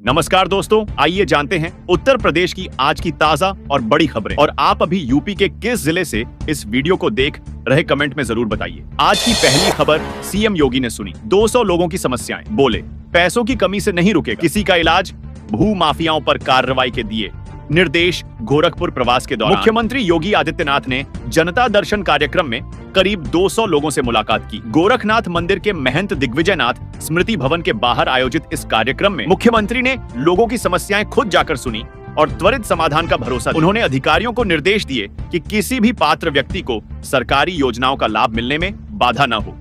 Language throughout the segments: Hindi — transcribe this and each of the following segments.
नमस्कार दोस्तों, आइए जानते हैं उत्तर प्रदेश की आज की ताजा और बड़ी खबरें। और आप अभी यूपी के किस जिले से इस वीडियो को देख रहे कमेंट में जरूर बताइए। आज की पहली खबर सीएम योगी ने सुनी 200 लोगों की समस्याएं, बोले पैसों की कमी से नहीं रुकेगा किसी का इलाज, भू माफियाओं पर कार्रवाई के दिए निर्देश। गोरखपुर प्रवास के दौरान मुख्यमंत्री योगी आदित्यनाथ ने जनता दर्शन कार्यक्रम में करीब 200 लोगों से मुलाकात की। गोरखनाथ मंदिर के महंत दिग्विजयनाथ स्मृति भवन के बाहर आयोजित इस कार्यक्रम में मुख्यमंत्री ने लोगों की समस्याएं खुद जाकर सुनी और त्वरित समाधान का भरोसा दिया। उन्होंने अधिकारियों को निर्देश दिए कि किसी भी पात्र व्यक्ति को सरकारी योजनाओं का लाभ मिलने में बाधा न हो।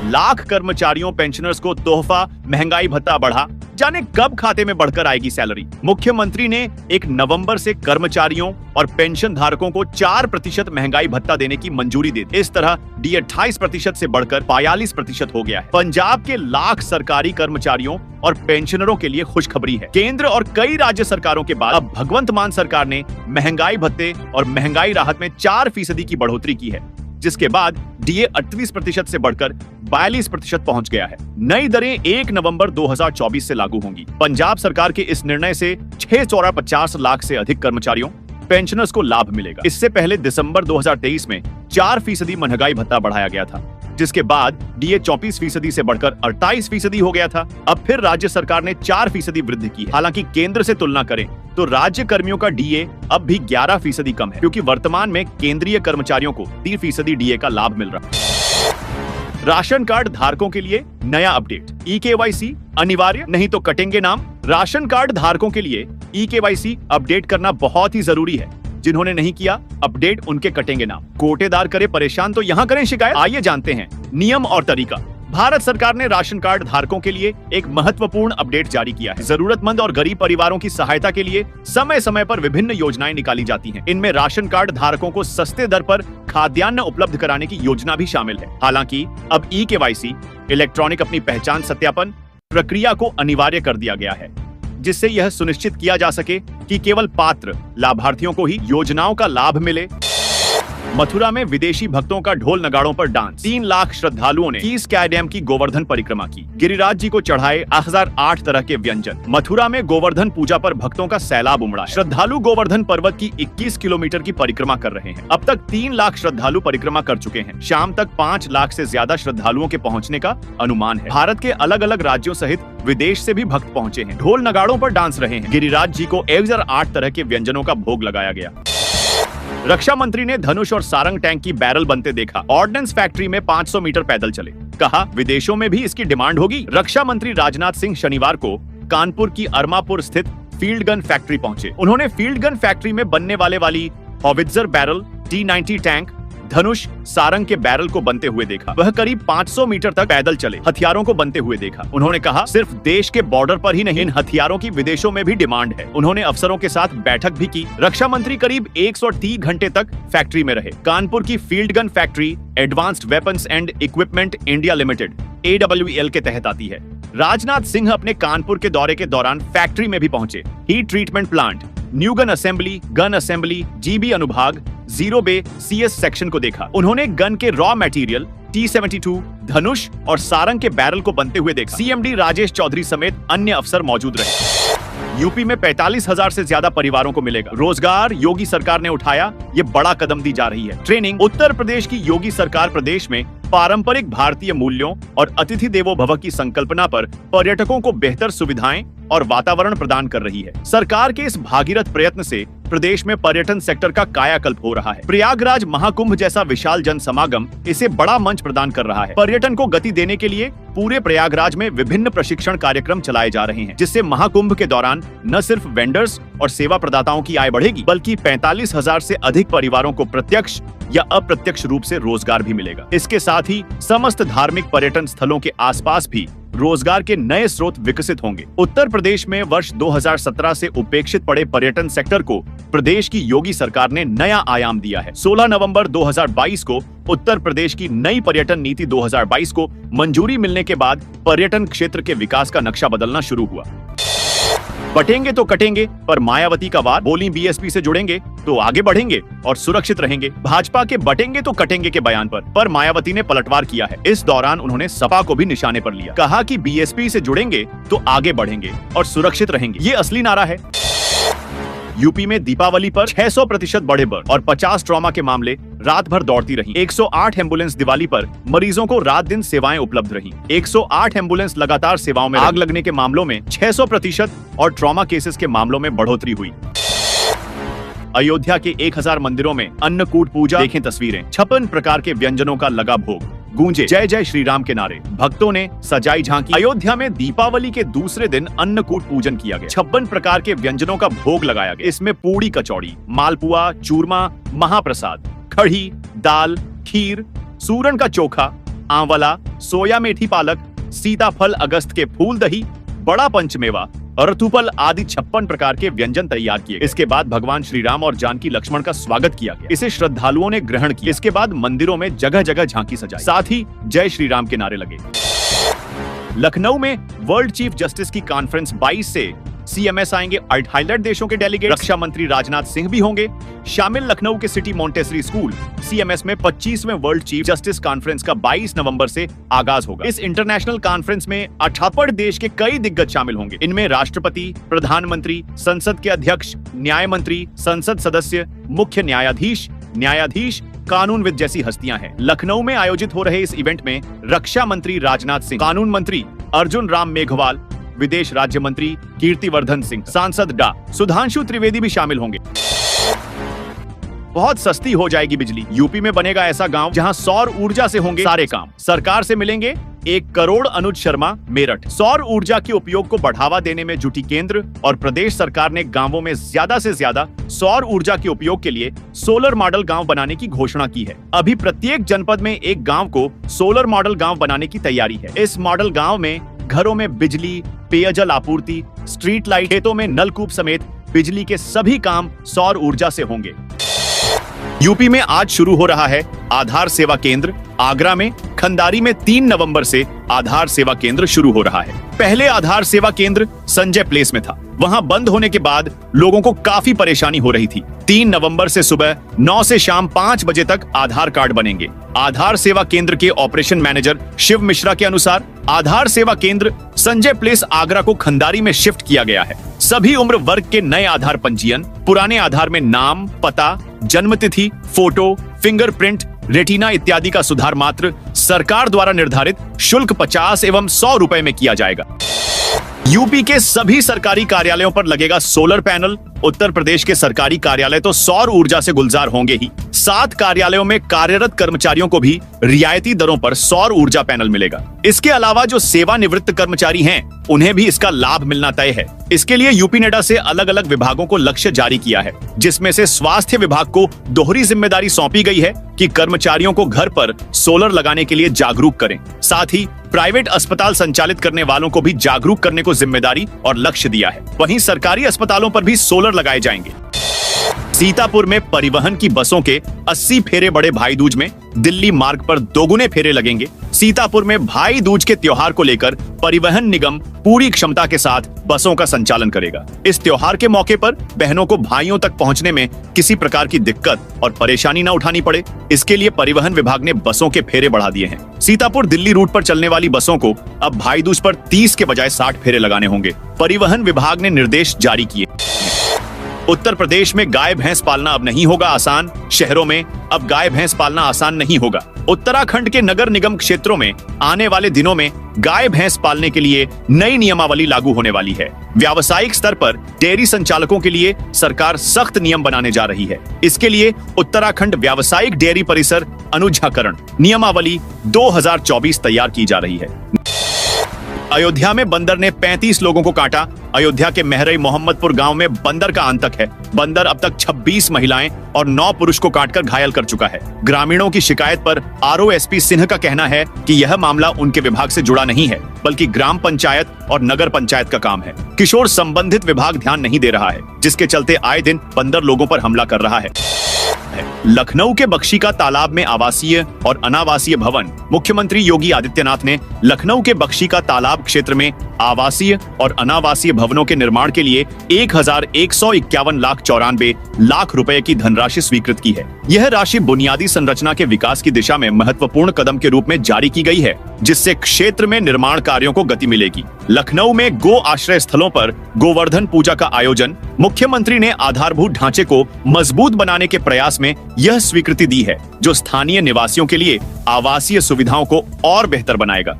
लाख कर्मचारियों पेंशनर्स को तोहफा, महंगाई भत्ता बढ़ा, जाने कब खाते में बढ़कर आएगी सैलरी। मुख्यमंत्री ने 1 नवंबर से कर्मचारियों और पेंशन धारकों को 4% महंगाई भत्ता देने की मंजूरी दे दी। इस तरह डी 28% से बढ़कर 42% हो गया है। पंजाब के लाख सरकारी कर्मचारियों और पेंशनरों के लिए खुशखबरी है। केंद्र और कई राज्य सरकारों के बाद अब भगवंत मान सरकार ने महंगाई भत्ते और महंगाई राहत में 4% की बढ़ोतरी की है, जिसके बाद डीए 38% से बढ़कर 42% पहुंच गया है। नई दरें 1 नवंबर 2024 से लागू होंगी। पंजाब सरकार के इस निर्णय से 650 लाख से अधिक कर्मचारियों पेंशनर्स को लाभ मिलेगा। इससे पहले दिसंबर 2023 में 4% महंगाई भत्ता बढ़ाया गया था, जिसके बाद डीए 34% से बढ़कर 28% हो गया था। अब फिर राज्य सरकार ने 4% वृद्धि की है। हालांकि केंद्र से तुलना करें तो राज्य कर्मियों का डीए अब भी 11% कम है, क्योंकि वर्तमान में केंद्रीय कर्मचारियों को 3% डीए का लाभ मिल रहा है। राशन कार्ड धारकों के लिए नया अपडेट, ई-केवाईसी अनिवार्य, नहीं तो कटेंगे नाम। राशन कार्ड धारकों के लिए ई-केवाईसी अपडेट करना बहुत ही जरूरी है। जिन्होंने नहीं किया अपडेट, उनके कटेंगे नाम। कोटेदार करे परेशान तो यहाँ करें शिकायत। आइए जानते हैं नियम और तरीका। भारत सरकार ने राशन कार्ड धारकों के लिए एक महत्वपूर्ण अपडेट जारी किया है। जरूरतमंद और गरीब परिवारों की सहायता के लिए समय समय पर विभिन्न योजनाएं निकाली जाती हैं। इनमें राशन कार्ड धारकों को सस्ते दर पर खाद्यान्न उपलब्ध कराने की योजना भी शामिल है। हालांकि अब ई-केवाईसी इलेक्ट्रॉनिक अपनी पहचान सत्यापन प्रक्रिया को अनिवार्य कर दिया गया है, जिससे यह सुनिश्चित किया जा सके कि केवल पात्र लाभार्थियों को ही योजनाओं का लाभ मिले। मथुरा में विदेशी भक्तों का ढोल नगाड़ों पर डांस। 3 लाख श्रद्धालुओं ने स्काई डैम की गोवर्धन परिक्रमा की। गिरिराज जी को चढ़ाए 1008 तरह के व्यंजन। मथुरा में गोवर्धन पूजा पर भक्तों का सैलाब उमड़ा। श्रद्धालु गोवर्धन पर्वत की 21 किलोमीटर की परिक्रमा कर रहे हैं। अब तक 3 लाख श्रद्धालु परिक्रमा कर चुके हैं। शाम तक 5 लाख से ज्यादा श्रद्धालुओं के पहुँचने का अनुमान है। भारत के अलग अलग राज्यों सहित विदेश से भी भक्त पहुँचे हैं। ढोल नगाड़ों पर डांस रहे हैं। गिरिराज जी को 1008 तरह के व्यंजनों का भोग लगाया गया। रक्षा मंत्री ने धनुष और सारंग टैंक की बैरल बनते देखा। ऑर्डिनेंस फैक्ट्री में 500 मीटर पैदल चले। कहा विदेशों में भी इसकी डिमांड होगी। रक्षा मंत्री राजनाथ सिंह शनिवार को कानपुर की अरमापुर स्थित फील्ड गन फैक्ट्री पहुंचे। उन्होंने फील्ड गन फैक्ट्री में बनने वाली हॉवित्जर बैरल, T-90 टैंक, धनुष, सारंग के बैरल को बनते हुए देखा। वह करीब 500 मीटर तक पैदल चले, हथियारों को बनते हुए देखा। उन्होंने कहा सिर्फ देश के बॉर्डर पर ही नहीं, इन हथियारों की विदेशों में भी डिमांड है। उन्होंने अफसरों के साथ बैठक भी की। रक्षा मंत्री करीब 130 घंटे तक फैक्ट्री में रहे। कानपुर की field gun factory advanced weapons and equipment India limited AWL के तहत आती है। राजनाथ सिंह अपने कानपुर के दौरे के दौरान फैक्ट्री में भी पहुंचे। Heat treatment plant, new gun assembly, GB अनुभाग, जीरो बे CS सेक्शन को देखा। उन्होंने गन के रॉ मटेरियल T-72, धनुष और सारंग के बैरल को बनते हुए देखा। CMD राजेश चौधरी समेत अन्य अफसर मौजूद रहे। यूपी में 45,000 से ज्यादा परिवारों को मिलेगा रोजगार। योगी सरकार ने उठाया ये बड़ा कदम दी जा रही है। ट्रेनिंग। उत्तर प्रदेश की योगी सरकार प्रदेश में पारंपरिक भारतीय मूल्यों और अतिथि देवो भव की संकल्पना पर पर्यटकों को बेहतर सुविधाएं और वातावरण प्रदान कर रही है। सरकार के इस भागीरथ प्रयत्न से प्रदेश में पर्यटन सेक्टर का कायाकल्प हो रहा है। प्रयागराज महाकुंभ जैसा विशाल जन समागम इसे बड़ा मंच प्रदान कर रहा है। पर्यटन को गति देने के लिए पूरे प्रयागराज में विभिन्न प्रशिक्षण कार्यक्रम चलाए जा रहे हैं, जिससे महाकुंभ के दौरान न सिर्फ वेंडर्स और सेवा प्रदाताओं की आय बढ़ेगी, बल्कि 45,000 से अधिक परिवारों को प्रत्यक्ष या अप्रत्यक्ष रूप से रोजगार भी मिलेगा। इसके साथ ही समस्त धार्मिक पर्यटन स्थलों के आसपास भी रोजगार के नए स्रोत विकसित होंगे। उत्तर प्रदेश में वर्ष 2017 से उपेक्षित पड़े पर्यटन सेक्टर को प्रदेश की योगी सरकार ने नया आयाम दिया है। 16 नवंबर 2022 को उत्तर प्रदेश की नई पर्यटन नीति 2022 को मंजूरी मिलने के बाद पर्यटन क्षेत्र के विकास का नक्शा बदलना शुरू हुआ। बटेंगे तो कटेंगे, पर मायावती का वार, बोली बीएसपी से जुड़ेंगे तो आगे बढ़ेंगे और सुरक्षित रहेंगे। भाजपा के बटेंगे तो कटेंगे के बयान पर मायावती ने पलटवार किया है। इस दौरान उन्होंने सपा को भी निशाने पर लिया, कहा कि बीएसपी से जुड़ेंगे तो आगे बढ़ेंगे और सुरक्षित रहेंगे, ये असली नारा है। यूपी में दीपावली पर 600% बढ़े बर्थ और 50 ट्रॉमा के मामले रात भर दौड़ती रही। 108 एम्बुलेंस दिवाली पर मरीजों को रात दिन सेवाएं उपलब्ध रही। 108 एम्बुलेंस लगातार सेवाओं में आग लगने के मामलों में 600% और ट्रॉमा केसेस के मामलों में बढ़ोतरी हुई। अयोध्या के 1000 मंदिरों में अन्नकूट पूजा, देखें तस्वीरें। 56 प्रकार के व्यंजनों का लगा भोग, गूंजे जय जय श्री राम के नारे, भक्तों ने सजाई झांकी। अयोध्या में दीपावली के दूसरे दिन अन्नकूट पूजन किया गया। 56 प्रकार के व्यंजनों का भोग लगाया गया। इसमें पूड़ी कचौड़ी, मालपुआ, चूरमा, महाप्रसाद, कढ़ी, दाल, खीर, सूरन का चोखा, आंवला, सोया मेथी पालक, सीताफल अगस्त के फूल दही, बड़ा पंचमेवा, रतुपल आदि 56 प्रकार के व्यंजन तैयार किए। इसके बाद भगवान श्री राम और जानकी लक्ष्मण का स्वागत किया गया। इसे श्रद्धालुओं ने ग्रहण किया। इसके बाद मंदिरों में जगह जगह झांकी सजाई, साथ ही जय श्री राम के नारे लगे। लखनऊ में वर्ल्ड चीफ जस्टिस की कॉन्फ्रेंस 22 से सीएमएस आएंगे। हाईलाइट देशों के डेलीगेट रक्षा मंत्री राजनाथ सिंह भी होंगे शामिल। लखनऊ के सिटी मॉन्टेसरी स्कूल सीएमएस में 25वें वर्ल्ड चीफ जस्टिस कॉन्फ्रेंस का 22 नवंबर से आगाज होगा। इस इंटरनेशनल कॉन्फ्रेंस में 48 देश के कई दिग्गज शामिल होंगे। इनमें राष्ट्रपति, प्रधानमंत्री, संसद के अध्यक्ष, न्याय मंत्री, संसद सदस्य, मुख्य न्यायाधीश, कानूनविद जैसी हस्तियां हैं। लखनऊ में आयोजित हो रहे इस इवेंट में रक्षा मंत्री राजनाथ सिंह, कानून मंत्री अर्जुन राम मेघवाल, विदेश राज्य मंत्री कीर्तिवर्धन सिंह, सांसद डा सुधांशु त्रिवेदी भी शामिल होंगे। बहुत सस्ती हो जाएगी बिजली। यूपी में बनेगा ऐसा गांव जहां सौर ऊर्जा से होंगे सारे काम। सरकार से मिलेंगे 1 करोड़। अनुज शर्मा, मेरठ। सौर ऊर्जा के उपयोग को बढ़ावा देने में जुटी केंद्र और प्रदेश सरकार ने गांवों में ज्यादा से ज्यादा सौर ऊर्जा के उपयोग के लिए सोलर मॉडल गांव बनाने की घोषणा की है। अभी प्रत्येक जनपद में एक गांव को सोलर मॉडल गांव बनाने की तैयारी है। इस मॉडल गांव में घरों में बिजली, पेयजल आपूर्ति, स्ट्रीट लाइट, खेतों में नलकूप समेत बिजली के सभी काम सौर ऊर्जा से होंगे। यूपी में आज शुरू हो रहा है आधार सेवा केंद्र। आगरा में खंडारी में 3 नवंबर से आधार सेवा केंद्र शुरू हो रहा है। पहले आधार सेवा केंद्र संजय प्लेस में था। वहां बंद होने के बाद लोगों को काफी परेशानी हो रही थी। 3 नवंबर से सुबह 9 से शाम 5 बजे तक आधार कार्ड बनेंगे। आधार सेवा केंद्र के ऑपरेशन मैनेजर शिव मिश्रा के अनुसार आधार सेवा केंद्र संजय प्लेस आगरा को खंडारी में शिफ्ट किया गया है। सभी उम्र वर्ग के नए आधार पंजीयन, पुराने आधार में नाम, पता, जन्मतिथि, फोटो, फिंगरप्रिंट, रेटिना इत्यादि का सुधार मात्र सरकार द्वारा निर्धारित शुल्क 50 एवं 100 रुपए में किया जाएगा। यूपी के सभी सरकारी कार्यालयों पर लगेगा सोलर पैनल। उत्तर प्रदेश के सरकारी कार्यालय तो सौर ऊर्जा से गुलजार होंगे ही। 7 कार्यालयों में कार्यरत कर्मचारियों को भी रियायती दरों पर सौर ऊर्जा पैनल मिलेगा। इसके अलावा जो सेवानिवृत्त कर्मचारी हैं, उन्हें भी इसका लाभ मिलना तय है। इसके लिए यूपी नेडा से अलग अलग विभागों को लक्ष्य जारी किया है, जिसमें से स्वास्थ्य विभाग को दोहरी जिम्मेदारी सौंपी गई है कि कर्मचारियों को घर पर सोलर लगाने के लिए जागरूक करें। साथ ही प्राइवेट अस्पताल संचालित करने वालों को भी जागरूक करने को जिम्मेदारी और लक्ष्य दिया है। वहीं सरकारी अस्पतालों पर भी सोलर लगाए जाएंगे। सीतापुर में परिवहन की बसों के 80 फेरे बड़े भाई दूज में दिल्ली मार्ग पर दोगुने फेरे लगेंगे। सीतापुर में भाई दूज के त्योहार को लेकर परिवहन निगम पूरी क्षमता के साथ बसों का संचालन करेगा। इस त्योहार के मौके पर बहनों को भाइयों तक पहुंचने में किसी प्रकार की दिक्कत और परेशानी न उठानी पड़े, इसके लिए परिवहन विभाग ने बसों के फेरे बढ़ा दिए हैं। सीतापुर दिल्ली रूट पर चलने वाली बसों को अब भाई दूज पर 30 के बजाय 60 फेरे लगाने होंगे। परिवहन विभाग ने निर्देश जारी किए। उत्तर प्रदेश में गाय भैंस पालना अब नहीं होगा आसान। शहरों में अब गाय भैंस पालना आसान नहीं होगा। उत्तराखंड के नगर निगम क्षेत्रों में आने वाले दिनों में गाय भैंस पालने के लिए नई नियमावली लागू होने वाली है। व्यावसायिक स्तर पर डेयरी संचालकों के लिए सरकार सख्त नियम बनाने जा रही है। इसके लिए उत्तराखंड व्यावसायिक डेयरी परिसर अनुज्ञाकरण नियमावली 2024 तैयार की जा रही है। अयोध्या में बंदर ने 35 लोगों को काटा। अयोध्या के महरई मोहम्मदपुर गांव में बंदर का आतंक है। बंदर अब तक 26 महिलाएं और 9 पुरुष को काटकर घायल कर चुका है। ग्रामीणों की शिकायत पर आरओएसपी सिंह का कहना है कि यह मामला उनके विभाग से जुड़ा नहीं है, बल्कि ग्राम पंचायत और नगर पंचायत का काम है। किशोर संबंधित विभाग ध्यान नहीं दे रहा है, जिसके चलते आए दिन बंदर लोगों पर हमला कर रहा है। है। लखनऊ के बख्शी का तालाब में आवासीय और अनावासीय भवन। मुख्यमंत्री योगी आदित्यनाथ ने लखनऊ के बख्शी का तालाब क्षेत्र में आवासीय और अनावासीय भवनों के निर्माण के लिए 1,151,94,00,000 रुपए की धनराशि स्वीकृत की है। यह राशि बुनियादी संरचना के विकास की दिशा में महत्वपूर्ण कदम के रूप में जारी की गई है, जिससे क्षेत्र में निर्माण कार्यों को गति मिलेगी। लखनऊ में गो आश्रय स्थलों पर गोवर्धन पूजा का आयोजन। मुख्यमंत्री ने आधारभूत ढांचे को मजबूत बनाने के प्रयास में यह स्वीकृति दी है, जो स्थानीय निवासियों के लिए आवासीय सुविधाओं को और बेहतर बनाएगा।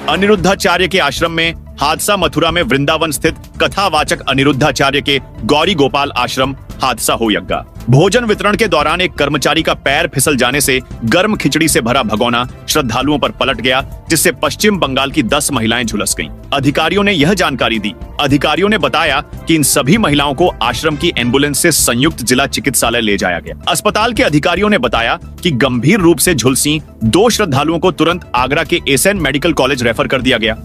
अनिरुद्धाचार्य के आश्रम में हादसा। मथुरा में वृंदावन स्थित कथावाचक अनिरुद्धाचार्य के गौरी गोपाल आश्रम हादसा हो यज्ञा। भोजन वितरण के दौरान एक कर्मचारी का पैर फिसल जाने से गर्म खिचड़ी से भरा भगोना श्रद्धालुओं पर पलट गया, जिससे पश्चिम बंगाल की 10 महिलाएं झुलस गईं। अधिकारियों ने यह जानकारी दी। अधिकारियों ने बताया कि इन सभी महिलाओं को आश्रम की एम्बुलेंस से संयुक्त जिला चिकित्सालय ले जाया गया। अस्पताल के अधिकारियों ने बताया कि गंभीर रूप से झुलसी 2 श्रद्धालुओं को तुरंत आगरा के एसएन मेडिकल कॉलेज रेफर कर दिया गया।